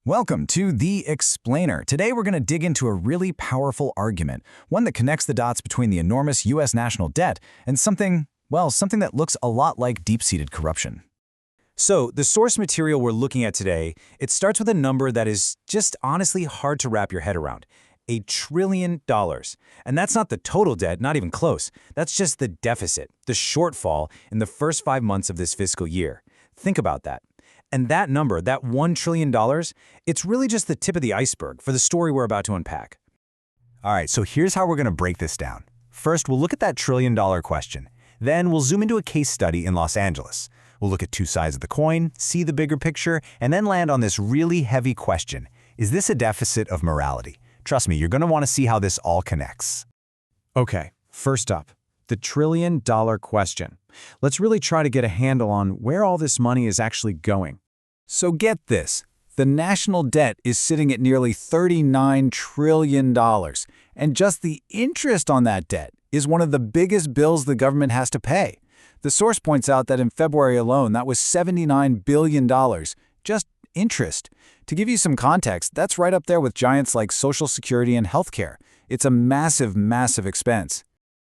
Welcome to The Explainer. Today we're going to dig into a really powerful argument, one that connects the dots between the enormous U.S. national debt and something that looks a lot like deep-seated corruption. So, the source material we're looking at today, it starts with a number that is just honestly hard to wrap your head around. $1 trillion. And that's not the total debt, not even close. That's just the deficit, the shortfall in the first 5 months of this fiscal year. Think about that. And that number, that $1 trillion, it's really just the tip of the iceberg for the story we're about to unpack. All right, so here's how we're going to break this down. First, we'll look at that trillion-dollar question. Then we'll zoom into a case study in Los Angeles. We'll look at two sides of the coin, see the bigger picture, and then land on this really heavy question. Is this a deficit of morality? Trust me, you're going to want to see how this all connects. Okay, first up, the trillion-dollar question. Let's really try to get a handle on where all this money is actually going. So get this, the national debt is sitting at nearly $39 trillion, and just the interest on that debt is one of the biggest bills the government has to pay. The source points out that in February alone, that was $79 billion, just interest. To give you some context, that's right up there with giants like Social Security and healthcare. It's a massive, massive expense.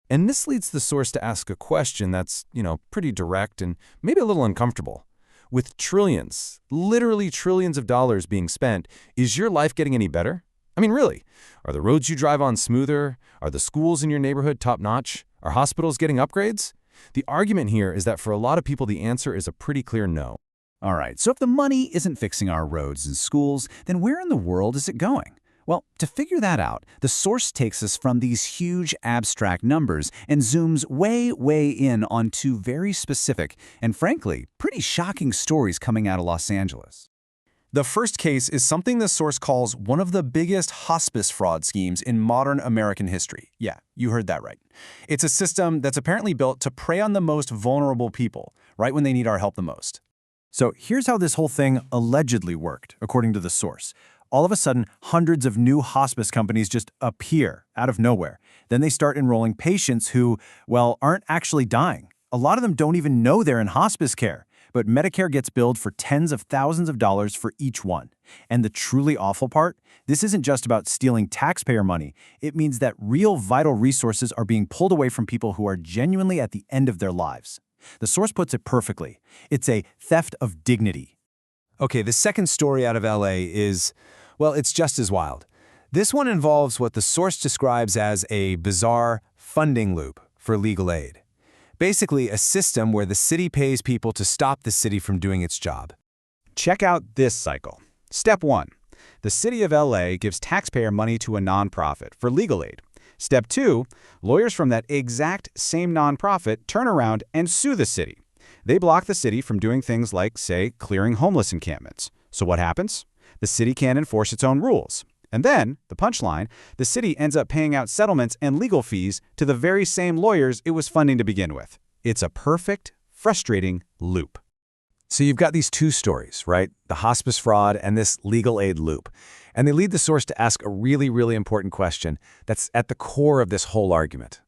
And this leads the source to ask a question that's, pretty direct and maybe a little uncomfortable. With trillions, literally trillions of dollars being spent, is your life getting any better? I mean, really, are the roads you drive on smoother? Are the schools in your neighborhood top-notch? Are hospitals getting upgrades? The argument here is that for a lot of people, the answer is a pretty clear no. All right, so if the money isn't fixing our roads and schools, then where in the world is it going? Well, to figure that out, the source takes us from these huge abstract numbers and zooms way, way in on two very specific and, frankly, pretty shocking stories coming out of Los Angeles. The first case is something the source calls one of the biggest hospice fraud schemes in modern American history. Yeah, you heard that right. It's a system that's apparently built to prey on the most vulnerable people, right when they need our help the most. So here's how this whole thing allegedly worked, according to the source. All of a sudden, hundreds of new hospice companies just appear out of nowhere. Then they start enrolling patients who, aren't actually dying. A lot of them don't even know they're in hospice care. But Medicare gets billed for tens of thousands of dollars for each one. And the truly awful part? This isn't just about stealing taxpayer money. It means that real vital resources are being pulled away from people who are genuinely at the end of their lives. The source puts it perfectly. It's a theft of dignity. Okay, the second story out of LA is, it's just as wild. This one involves what the source describes as a bizarre funding loop for legal aid. Basically, a system where the city pays people to stop the city from doing its job. Check out this cycle. Step 1. The city of LA gives taxpayer money to a nonprofit for legal aid. Step 2. Lawyers from that exact same nonprofit turn around and sue the city. They block the city from doing things like, say, clearing homeless encampments. So what happens? The city can't enforce its own rules. And then, the punchline, the city ends up paying out settlements and legal fees to the very same lawyers it was funding to begin with. It's a perfect, frustrating loop. So you've got these two stories, right? The hospice fraud and this legal aid loop. And they lead the source to ask a really, really important question that's at the core of this whole argument.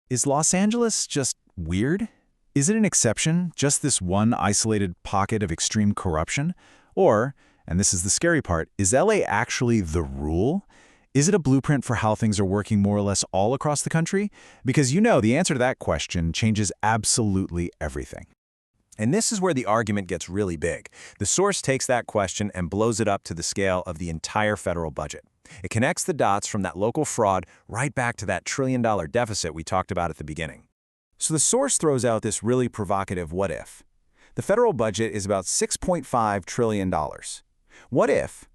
Is Los Angeles just weird? Is it an exception, just this one isolated pocket of extreme corruption? Or, and this is the scary part, is LA actually the rule? Is it a blueprint for how things are working more or less all across the country? Because the answer to that question changes absolutely everything. And this is where the argument gets really big. The source takes that question and blows it up to the scale of the entire federal budget. It connects the dots from that local fraud right back to that $1 trillion deficit we talked about at the beginning. So the source throws out this really provocative what if. The federal budget is about $6.5 trillion. What if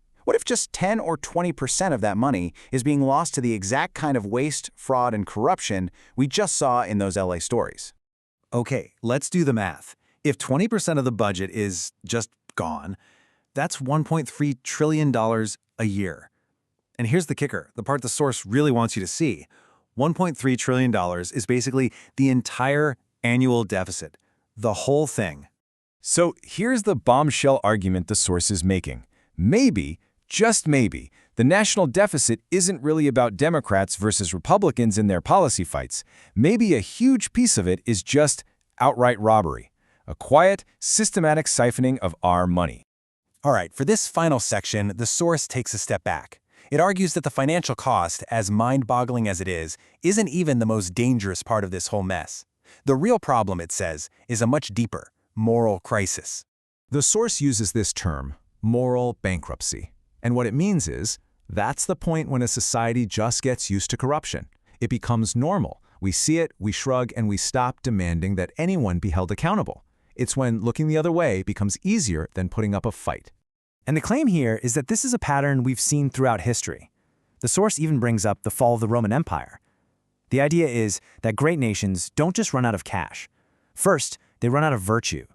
just 10 or 20% of that money is being lost to the exact kind of waste, fraud, and corruption we just saw in those LA stories? Okay, let's do the math. If 20% of the budget is just gone, that's $1.3 trillion a year. And here's the kicker, the part the source really wants you to see. $1.3 trillion is basically the entire annual deficit, the whole thing. So here's the bombshell argument the source is making. Maybe, just maybe, the national deficit isn't really about Democrats versus Republicans in their policy fights. Maybe a huge piece of it is just outright robbery, a quiet, systematic siphoning of our money. All right, for this final section, the source takes a step back. It argues that the financial cost, as mind-boggling as it is, isn't even the most dangerous part of this whole mess. The real problem, it says, is a much deeper, moral crisis. The source uses this term, moral bankruptcy. And what it means is, that's the point when a society just gets used to corruption. It becomes normal. We see it, we shrug, and we stop demanding that anyone be held accountable. It's when looking the other way becomes easier than putting up a fight. And the claim here is that this is a pattern we've seen throughout history. The source even brings up the fall of the Roman Empire. The idea is that great nations don't just run out of cash. First, they run out of virtue.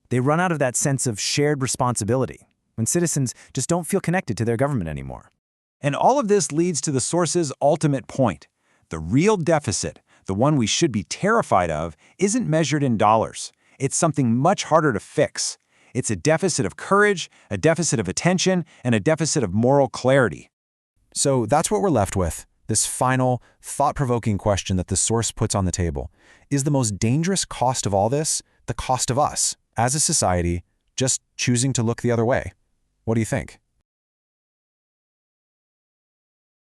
They run out of that sense of shared responsibility, when citizens just don't feel connected to their government anymore. And all of this leads to the source's ultimate point. The real deficit, the one we should be terrified of, isn't measured in dollars. It's something much harder to fix. It's a deficit of courage, a deficit of attention, and a deficit of moral clarity. So that's what we're left with, this final, thought-provoking question that the source puts on the table. Is the most dangerous cost of all this the cost of us, as a society, just choosing to look the other way? What do you think?